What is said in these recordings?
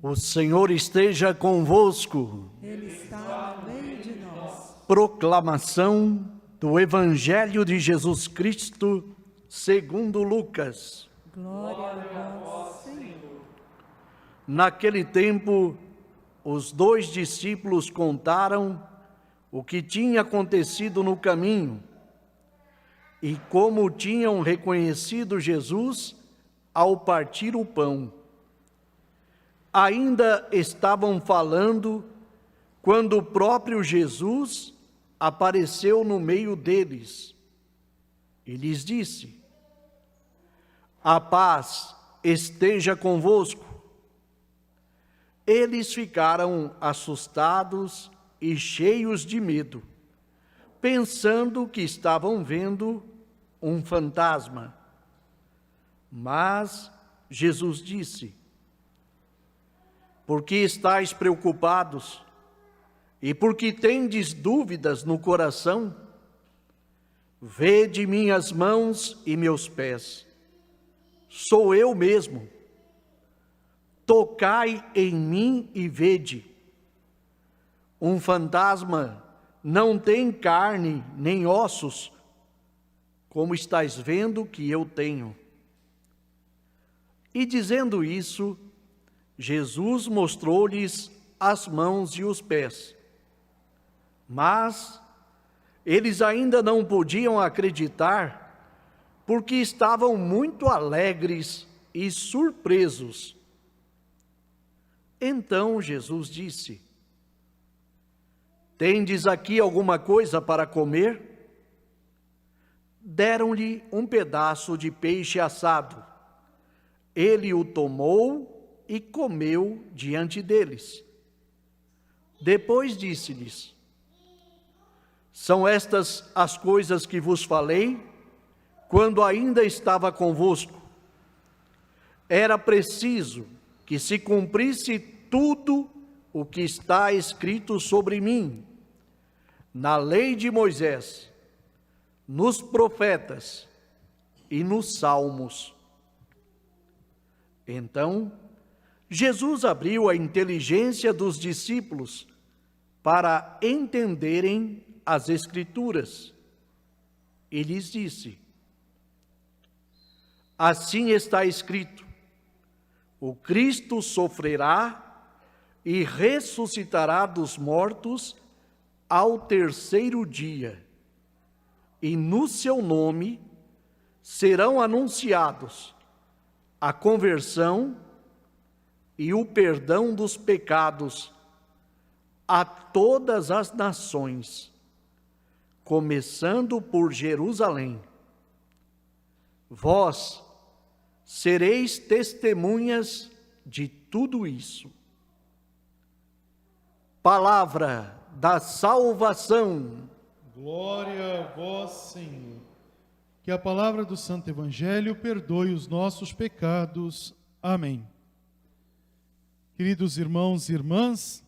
O Senhor esteja convosco. Ele está no meio de nós. Proclamação do Evangelho de Jesus Cristo, segundo Lucas. Glória a vós, Senhor. Naquele tempo, os 2 discípulos contaram o que tinha acontecido no caminho e como tinham reconhecido Jesus ao partir o pão. Ainda estavam falando quando o próprio Jesus apareceu no meio deles e lhes disse: "A paz esteja convosco." Eles ficaram assustados e cheios de medo, pensando que estavam vendo um fantasma. Mas Jesus disse: "Por que estáis preocupados? E por que tendes dúvidas no coração? Vede minhas mãos e meus pés. Sou eu mesmo. Tocai em mim e vede. Um fantasma não tem carne nem ossos, como estáis vendo que eu tenho." E dizendo isso, Jesus mostrou-lhes as mãos e os pés. Mas eles ainda não podiam acreditar, porque estavam muito alegres e surpresos. Então Jesus disse: "Tendes aqui alguma coisa para comer?" Deram-lhe um pedaço de peixe assado. Ele o tomou e comeu diante deles. Depois disse-lhes: "São estas as coisas que vos falei quando ainda estava convosco. Era preciso que se cumprisse tudo o que está escrito sobre mim, na lei de Moisés, nos profetas e nos salmos." Então, Jesus abriu a inteligência dos discípulos para entenderem as Escrituras e lhes disse: "Assim está escrito: o Cristo sofrerá e ressuscitará dos mortos ao terceiro dia, e no seu nome serão anunciados a conversão e o perdão dos pecados a todas as nações, começando por Jerusalém. Vós sereis testemunhas de tudo isso." Palavra da salvação. Glória a vós, Senhor. Que a palavra do Santo Evangelho perdoe os nossos pecados. Amém. Queridos irmãos e irmãs,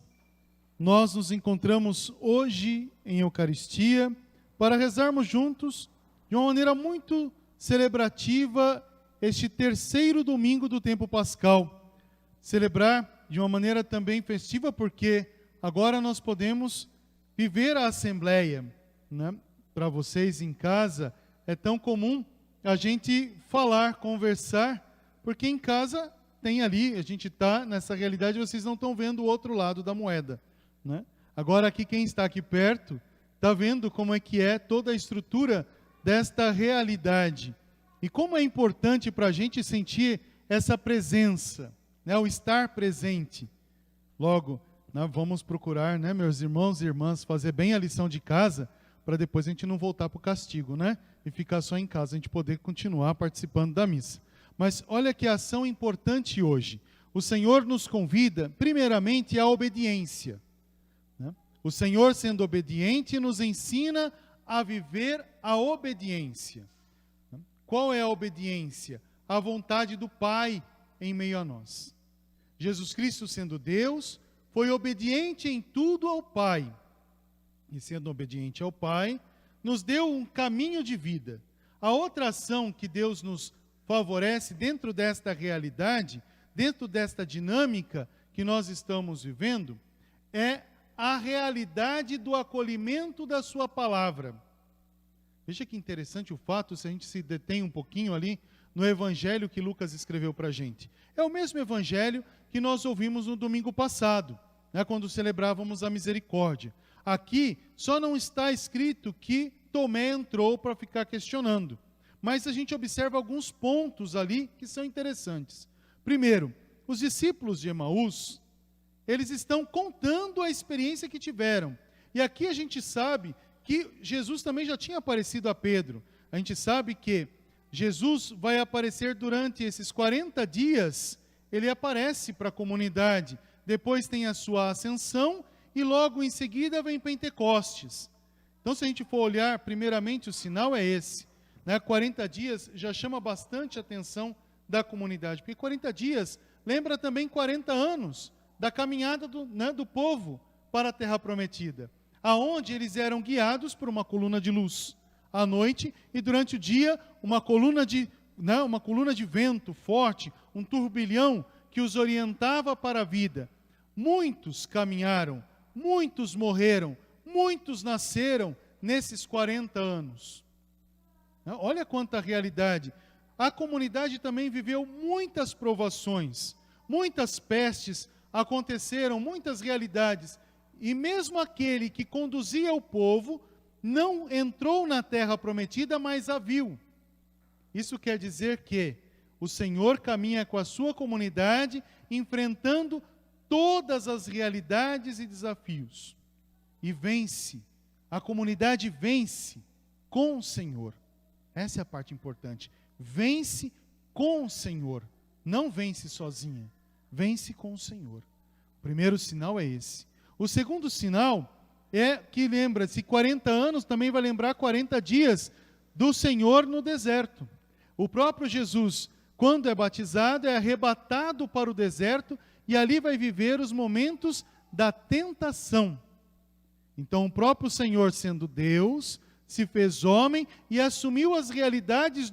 nós nos encontramos hoje em Eucaristia para rezarmos juntos, de uma maneira muito celebrativa, este terceiro domingo do tempo pascal. Celebrar de uma maneira também festiva, porque agora nós podemos viver a Assembleia, né? Para vocês em casa é tão comum a gente falar, conversar, porque em casa tem ali, a gente está nessa realidade, vocês não estão vendo o outro lado da moeda, né? Agora aqui, quem está aqui perto, está vendo como é que é toda a estrutura desta realidade. E como é importante para a gente sentir essa presença, né? O estar presente. Logo, né, vamos procurar, né, meus irmãos e irmãs, fazer bem a lição de casa, para depois a gente não voltar para o castigo, né? E ficar só em casa, a gente poder continuar participando da missa. Mas olha que ação importante hoje. O Senhor nos convida, primeiramente, à obediência, né? O Senhor, sendo obediente, nos ensina a viver a obediência. Qual é a obediência? A vontade do Pai em meio a nós. Jesus Cristo, sendo Deus, foi obediente em tudo ao Pai. E sendo obediente ao Pai, nos deu um caminho de vida. A outra ação que Deus nos favorece dentro desta realidade, dentro desta dinâmica, que nós estamos vivendo é a realidade do acolhimento da sua palavra. Veja que interessante o fato, se a gente se detém um pouquinho ali no evangelho que Lucas escreveu para a gente. É o mesmo evangelho que nós ouvimos no domingo passado, né, quando celebrávamos a misericórdia. Aqui só não está escrito que Tomé entrou para ficar questionando, mas a gente observa alguns pontos ali que são interessantes. Primeiro, os discípulos de Emaús, eles estão contando a experiência que tiveram. E aqui a gente sabe que Jesus também já tinha aparecido a Pedro. A gente sabe que Jesus vai aparecer durante esses 40 dias, ele aparece para a comunidade. Depois tem a sua ascensão e logo em seguida vem Pentecostes. Então, se a gente for olhar, primeiramente o sinal é esse, né? 40 dias já chama bastante a atenção da comunidade, porque 40 dias lembra também 40 anos da caminhada do povo para a Terra Prometida, aonde eles eram guiados por uma coluna de luz à noite, e durante o dia uma coluna de vento forte, um turbilhão que os orientava para a vida. Muitos caminharam, muitos morreram, muitos nasceram nesses 40 anos. Olha quanta realidade. A comunidade também viveu muitas provações, muitas pestes aconteceram, muitas realidades. E mesmo aquele que conduzia o povo não entrou na terra prometida, mas a viu. Isso quer dizer que o Senhor caminha com a sua comunidade, enfrentando todas as realidades e desafios. E vence. A comunidade vence com o Senhor. Essa é a parte importante. Vence com o Senhor. Não vence sozinha. Vence com o Senhor. O primeiro sinal é esse. O segundo sinal é que lembra-se, 40 anos também vai lembrar 40 dias do Senhor no deserto. O próprio Jesus, quando é batizado, é arrebatado para o deserto e ali vai viver os momentos da tentação. Então o próprio Senhor, sendo Deus, se fez homem e assumiu as realidades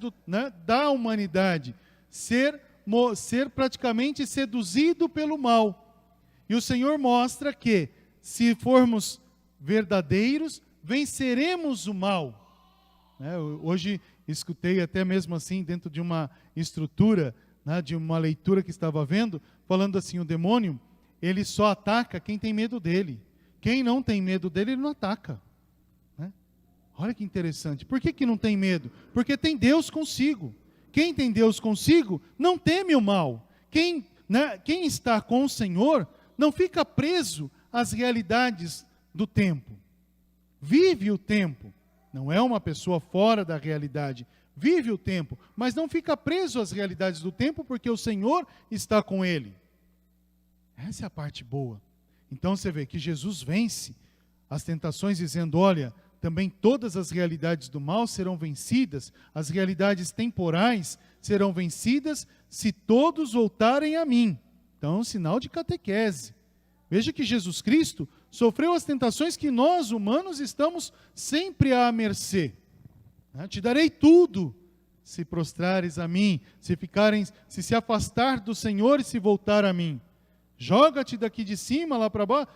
da humanidade, ser praticamente seduzido pelo mal. E o Senhor mostra que, se formos verdadeiros, venceremos o mal. Hoje escutei até mesmo assim, dentro de uma estrutura, de uma leitura que estava vendo, falando assim, o demônio, ele só ataca quem tem medo dele. Quem não tem medo dele, ele não ataca. Olha que interessante. Por que não tem medo? Porque tem Deus consigo. Quem tem Deus consigo, não teme o mal. Quem está com o Senhor, não fica preso às realidades do tempo. Vive o tempo. Não é uma pessoa fora da realidade. Vive o tempo, mas não fica preso às realidades do tempo, porque o Senhor está com ele. Essa é a parte boa. Então você vê que Jesus vence as tentações dizendo, olha, também todas as realidades do mal serão vencidas, as realidades temporais serão vencidas se todos voltarem a mim. Então é um sinal de catequese. Veja que Jesus Cristo sofreu as tentações que nós, humanos, estamos sempre à mercê. Te darei tudo se prostrares a mim, se afastar do Senhor e se voltar a mim. Joga-te daqui de cima, lá para baixo,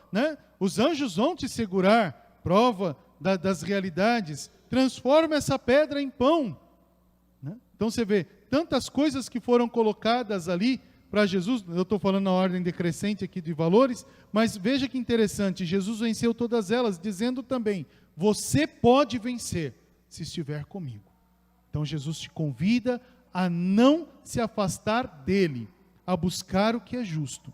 Os anjos vão te segurar, prova das realidades. Transforma essa pedra em pão. Então você vê, tantas coisas que foram colocadas ali para Jesus, eu estou falando na ordem decrescente aqui de valores, mas veja que interessante, Jesus venceu todas elas, dizendo também, você pode vencer, se estiver comigo. Então Jesus te convida a não se afastar dele, a buscar o que é justo.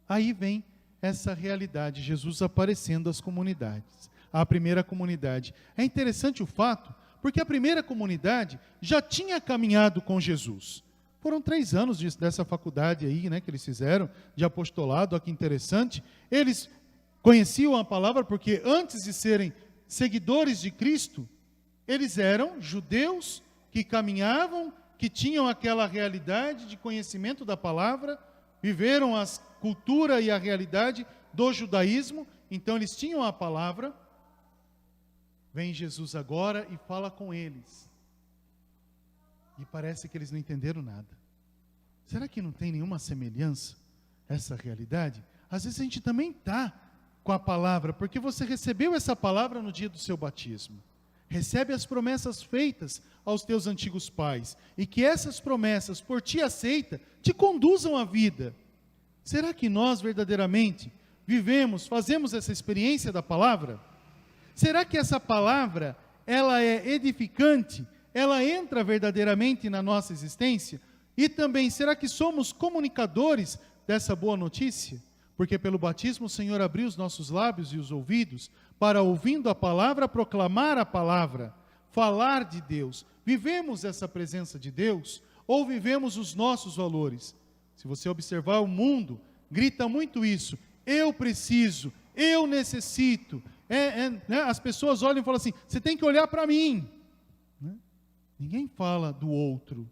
Aí vem essa realidade, Jesus aparecendo às comunidades, à primeira comunidade. É interessante o fato, porque a primeira comunidade já tinha caminhado com Jesus. Foram 3 anos dessa faculdade aí, que eles fizeram, de apostolado, olha que interessante. Eles conheciam a palavra porque antes de serem seguidores de Cristo, eles eram judeus que caminhavam, que tinham aquela realidade de conhecimento da palavra, viveram a cultura e a realidade do judaísmo, então eles tinham a palavra. Vem Jesus agora e fala com eles. E parece que eles não entenderam nada. Será que não tem nenhuma semelhança essa realidade? Às vezes a gente também está com a palavra, porque você recebeu essa palavra no dia do seu batismo. Recebe as promessas feitas aos teus antigos pais, e que essas promessas, por ti aceita, te conduzam à vida. Será que nós verdadeiramente vivemos, fazemos essa experiência da palavra? Será que essa palavra, ela é edificante? Ela entra verdadeiramente na nossa existência? E também, será que somos comunicadores dessa boa notícia? Porque pelo batismo o Senhor abriu os nossos lábios e os ouvidos para, ouvindo a palavra, proclamar a palavra, falar de Deus. Vivemos essa presença de Deus ou vivemos os nossos valores? Se você observar o mundo, grita muito isso: eu preciso, eu necessito. Né? As pessoas olham e falam assim: você tem que olhar para mim. Né? Ninguém fala do outro.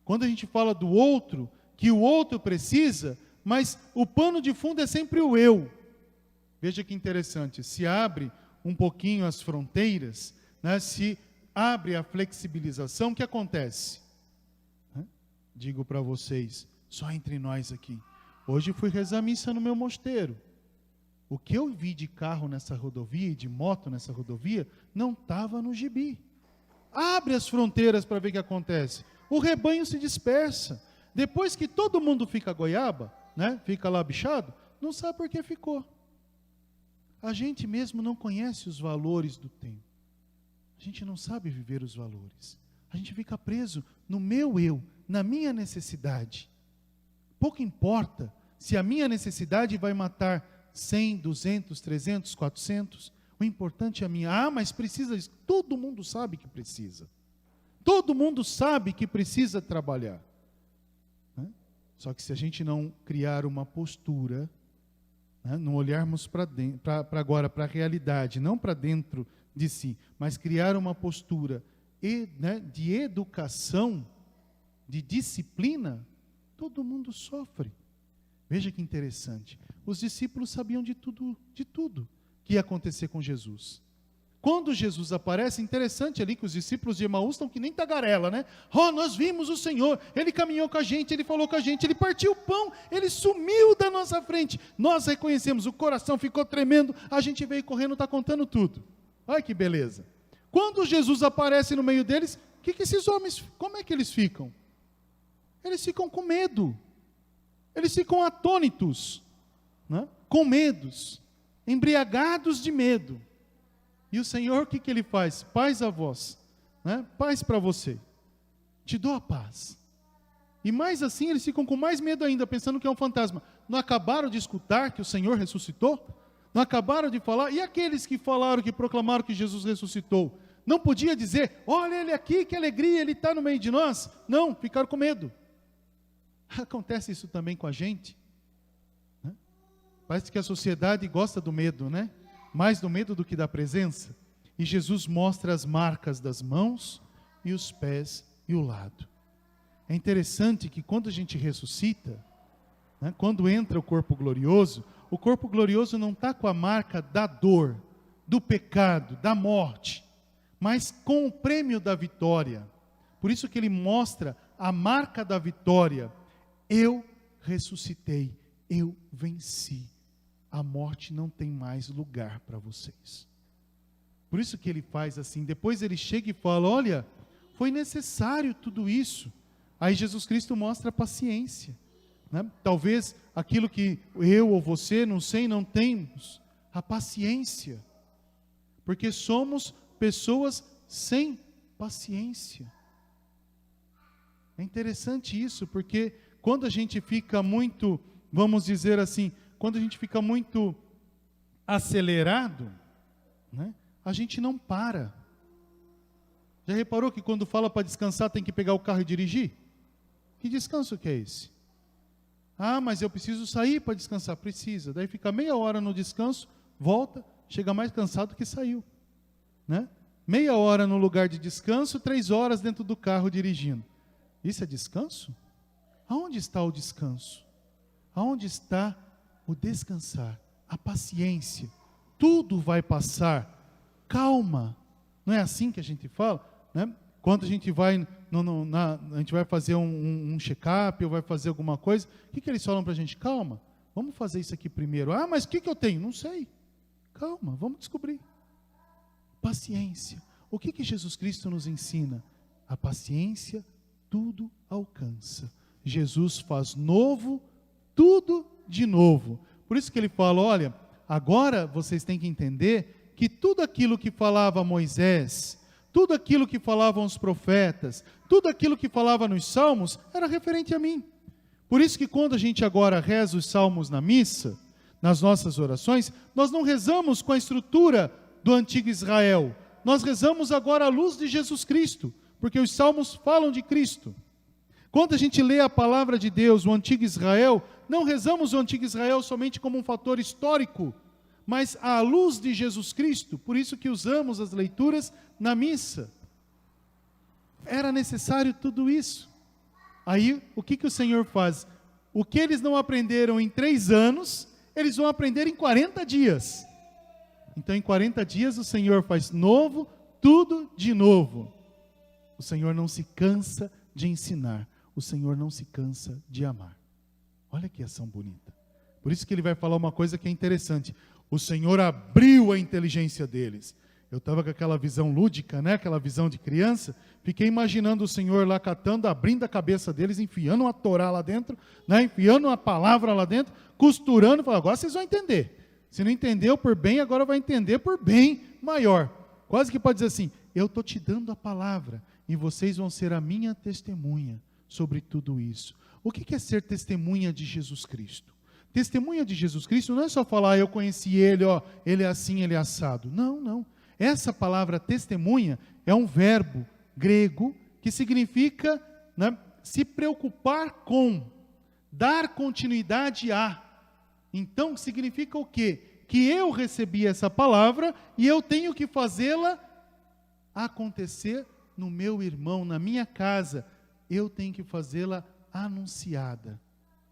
Quando a gente fala do outro, que o outro precisa, mas o pano de fundo é sempre o eu. Veja que interessante, se abre um pouquinho as fronteiras, né? Se abre a flexibilização, o que acontece? Digo para vocês, só entre nós aqui, hoje fui rezar missa no meu mosteiro. O que eu vi de carro nessa rodovia e de moto nessa rodovia, não estava no gibi. Abre as fronteiras para ver o que acontece. O rebanho se dispersa. Depois que todo mundo fica goiaba, né, fica lá bichado, não sabe por que ficou. A gente mesmo não conhece os valores do tempo. A gente não sabe viver os valores. A gente fica preso no meu eu, na minha necessidade. Pouco importa se a minha necessidade vai matar 100, 200, 300, 400. O importante é a minha. Ah, mas precisa disso. Todo mundo sabe que precisa. Todo mundo sabe que precisa trabalhar. Só que se a gente não criar uma postura, né, não olharmos para agora, para a realidade, não para dentro de si, mas criar uma postura de educação, de disciplina, todo mundo sofre. Veja que interessante. Os discípulos sabiam de tudo que ia acontecer com Jesus. Quando Jesus aparece, interessante ali que os discípulos de Emaús estão que nem tagarela, né? Nós vimos o Senhor, Ele caminhou com a gente, Ele falou com a gente, Ele partiu o pão, Ele sumiu da nossa frente. Nós reconhecemos, o coração ficou tremendo, a gente veio correndo, está contando tudo. Olha que beleza. Quando Jesus aparece no meio deles, que esses homens, como é que eles ficam? Eles ficam com medo. Eles ficam atônitos, né? Com medos, embriagados de medo. E o Senhor, o que Ele faz? Paz a vós, né? Paz para você, te dou a paz. E mais assim, eles ficam com mais medo ainda, pensando que é um fantasma. Não acabaram de escutar que o Senhor ressuscitou? Não acabaram de falar? E aqueles que falaram, que proclamaram que Jesus ressuscitou? Não podia dizer: olha Ele aqui, que alegria, Ele está no meio de nós? Não, ficaram com medo. Acontece isso também com a gente, né? Parece que a sociedade gosta do medo, né? Mais do medo do que da presença. E Jesus mostra as marcas das mãos e os pés e o lado. É interessante que quando a gente ressuscita, né, quando entra o corpo glorioso não está com a marca da dor, do pecado, da morte, mas com o prêmio da vitória. Por isso que ele mostra a marca da vitória. Eu ressuscitei, eu venci. A morte não tem mais lugar para vocês. Por isso que ele faz assim. Depois ele chega e fala: olha, foi necessário tudo isso. Aí Jesus Cristo mostra a paciência, né? Talvez aquilo que eu ou você, não sei, não temos, a paciência. Porque somos pessoas sem paciência. É interessante isso, porque quando a gente fica muito, vamos dizer assim, quando a gente fica muito acelerado, né, a gente não para. Já reparou que quando fala para descansar tem que pegar o carro e dirigir? Que descanso que é esse? Ah, mas eu preciso sair para descansar. Precisa. Daí fica meia hora no descanso, volta, chega mais cansado que saiu, né? Meia hora no lugar de descanso, 3 horas dentro do carro dirigindo. Isso é descanso? Aonde está o descanso? Aonde está o descansar? A paciência. Tudo vai passar. Calma. Não é assim que a gente fala, né? Quando a gente vai a gente vai fazer um check-up, ou vai fazer alguma coisa, o que eles falam para a gente? Calma, vamos fazer isso aqui primeiro. Ah, mas o que eu tenho? Não sei. Calma, vamos descobrir. Paciência. O que Jesus Cristo nos ensina? A paciência tudo alcança. Jesus faz novo, tudo de novo. Por isso que ele fala, olha, agora vocês têm que entender que tudo aquilo que falava Moisés, tudo aquilo que falavam os profetas, tudo aquilo que falava nos salmos, era referente a mim. Por isso que quando a gente agora reza os salmos na missa, nas nossas orações, nós não rezamos com a estrutura do antigo Israel. Nós rezamos agora à luz de Jesus Cristo, porque os salmos falam de Cristo. Quando a gente lê a palavra de Deus, o antigo Israel, não rezamos o antigo Israel somente como um fator histórico, mas à luz de Jesus Cristo. Por isso que usamos as leituras na missa. Era necessário tudo isso. Aí, o que o Senhor faz? O que eles não aprenderam em 3 anos, eles vão aprender em 40 dias. Então, em 40 dias, o Senhor faz novo, tudo de novo. O Senhor não se cansa de ensinar. O Senhor não se cansa de amar. Olha que ação bonita. Por isso que ele vai falar uma coisa que é interessante. O Senhor abriu a inteligência deles. Eu estava com aquela visão lúdica, né? Aquela visão de criança. Fiquei imaginando o Senhor lá catando, abrindo a cabeça deles, enfiando uma Torá lá dentro, né? Enfiando uma palavra lá dentro, costurando, falando, agora vocês vão entender. Se não entendeu por bem, agora vai entender por bem maior. Quase que pode dizer assim, eu estou te dando a palavra, e vocês vão ser a minha testemunha sobre tudo isso. O que é ser testemunha de Jesus Cristo? Testemunha de Jesus Cristo não é só falar, eu conheci ele, ó, ele é assim, ele é assado. Não, não. Essa palavra testemunha é um verbo grego que significa, né, se preocupar com, dar continuidade a. Então, significa o quê? Que eu recebi essa palavra e eu tenho que fazê-la acontecer no meu irmão, na minha casa. Eu tenho que fazê-la anunciada.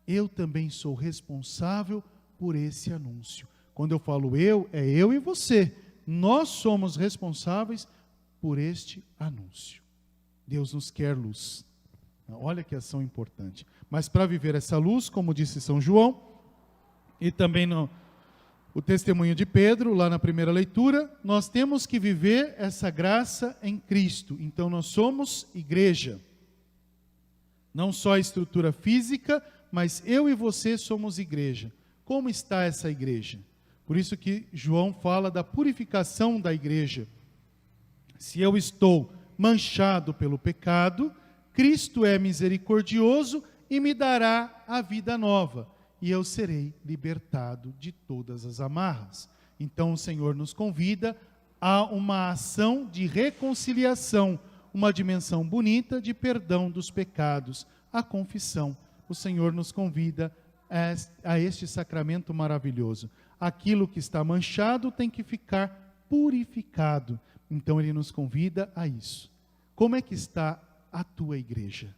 Eu também sou responsável por esse anúncio. Quando eu falo eu, é eu e você. Nós somos responsáveis por este anúncio. Deus nos quer luz. Olha que ação importante. Mas para viver essa luz, como disse São João, e também o testemunho de Pedro, lá na primeira leitura, nós temos que viver essa graça em Cristo. Então nós somos igreja. Não só a estrutura física, mas eu e você somos igreja. Como está essa igreja? Por isso que João fala da purificação da igreja. Se eu estou manchado pelo pecado, Cristo é misericordioso e me dará a vida nova. E eu serei libertado de todas as amarras. Então o Senhor nos convida a uma ação de reconciliação, uma dimensão bonita de perdão dos pecados, a confissão. O Senhor nos convida a este sacramento maravilhoso. Aquilo que está manchado tem que ficar purificado. Então Ele nos convida a isso. Como é que está a tua igreja?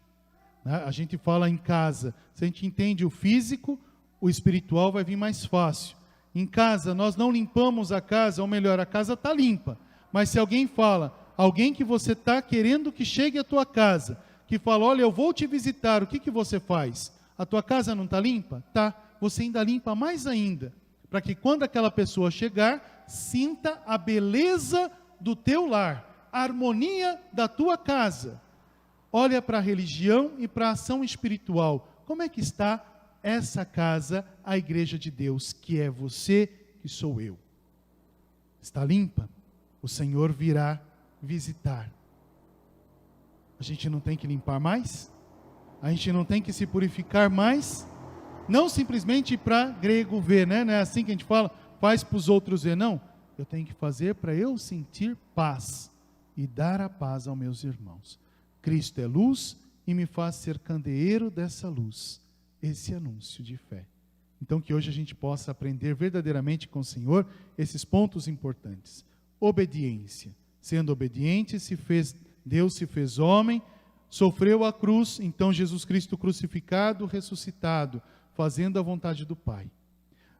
A gente fala em casa, se a gente entende o físico, o espiritual vai vir mais fácil. Em casa, nós não limpamos a casa, ou melhor, a casa está limpa. Mas se alguém fala, alguém que você está querendo que chegue à tua casa, que fala, olha, eu vou te visitar, o que você faz? A tua casa não está limpa? Tá, você ainda limpa mais ainda, para que quando aquela pessoa chegar, sinta a beleza do teu lar, a harmonia da tua casa. Olha para a religião e para a ação espiritual. Como é que está essa casa, a igreja de Deus, que é você, que sou eu? Está limpa? O Senhor virá visitar. A gente não tem que limpar mais? A gente não tem que se purificar mais? Não simplesmente para grego ver, né? Não é assim que a gente fala, faz para os outros ver, não. Eu tenho que fazer para eu sentir paz e dar a paz aos meus irmãos. Cristo é luz e me faz ser candeeiro dessa luz. Esse anúncio de fé. Então que hoje a gente possa aprender verdadeiramente com o Senhor esses pontos importantes. Obediência. Sendo obediente, Deus se fez homem, sofreu a cruz, então Jesus Cristo crucificado, ressuscitado, fazendo a vontade do Pai.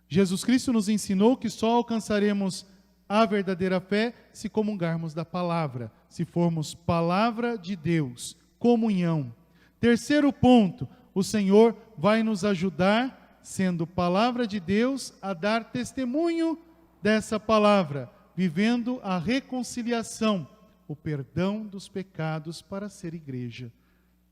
Jesus Cristo nos ensinou que só alcançaremos a verdadeira fé se comungarmos da palavra, se formos palavra de Deus, comunhão. Terceiro ponto, o Senhor vai nos ajudar, sendo palavra de Deus, a dar testemunho dessa palavra, vivendo a reconciliação, o perdão dos pecados para ser igreja.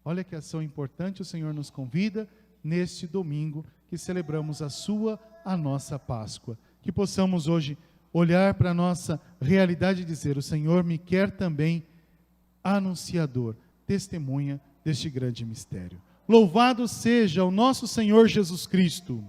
Olha que ação importante o Senhor nos convida neste domingo que celebramos a nossa Páscoa. Que possamos hoje olhar para a nossa realidade e dizer: o Senhor me quer também anunciador, testemunha deste grande mistério. Louvado seja o nosso Senhor Jesus Cristo.